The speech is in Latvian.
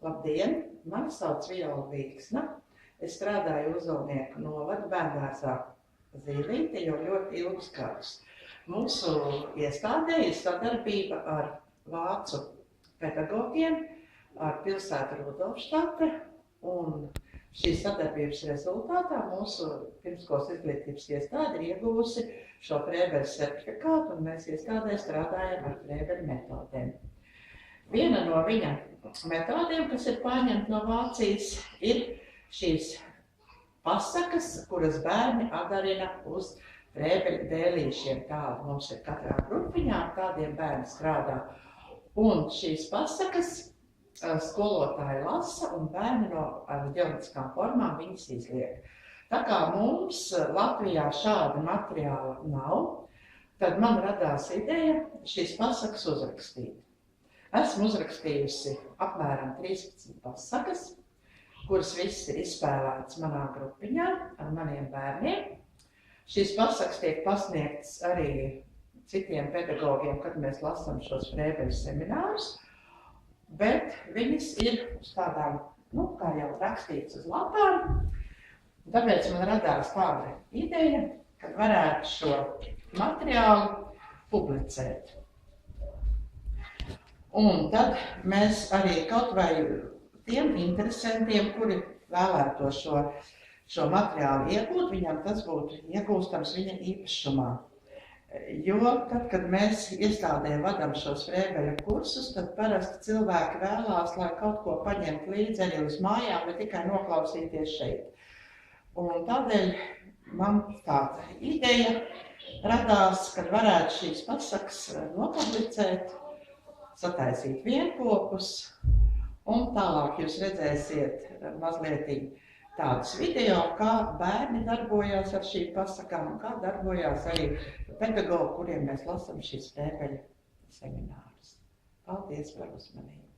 Labdien, mani sauc Viola Vīksna. Es strādāju Uzolnieku novada bērndārzā Zīlīte jau ļoti ilgus gadus. Mūsu iestādē ir sadarbība ar vācu pedagogiem, ar pilsētu Rudolfštate, un šīs sadarbības rezultātā mūsu pirmskolas izglītības iestāde ir ieguvusi šo Frēbeļa certifikātu, un mēs iestādē strādājam ar Frēbeļa metodēm. Viena no viņa metodēm, kas ir pārņemta no Vācijas, ir šīs pasakas, kuras bērni atdarina uz Frēbeļa dēlīšiem. Tāda mums ir katrā grupiņā, tādiem bērni strādā. Un šīs pasakas skolotāji lasa, un bērni no ģeometriskām formām viņas izliek. Tā kā mums Latvijā šāda materiāla nav, tad man radās ideja šīs pasakas uzrakstīt. Esmu uzrakstījusi apmēram 13 pasakas, kuras viss ir izspēlētas manā grupiņā ar maniem bērniem. Šīs pasakas tiek pasniegtas arī citiem pedagogiem, kad mēs lasām šos Frēbeļa seminārus, bet viņas ir uz tādām, kā jau rakstīts uz lapām. Tāpēc man radās tāda ideja, ka varētu šo materiālu publicēt. Un tad mēs arī kaut vai tiem interesantiem, kuri vēlēto šo materiālu iegūt, viņam tas būtu iegūstams viņa īpašumā. Jo tad, kad mēs iestādē vadam šos Frēbeļa kursus, tad parasti cilvēki vēlās, lai kaut ko paņemt līdzi arī uz mājām, bet tikai noklausīties šeit. Un tādēļ man tāda ideja radās, kad varētu šīs pasakas nopublicēt, sataisīt vienkopus, un tālāk jūs redzēsiet mazliet tādus video, kā bērni darbojās ar šīm pasakām, un kā darbojās arī pedagogi, kuriem mēs lasām šīs Frēbeļa seminārus. Paldies par uzmanību!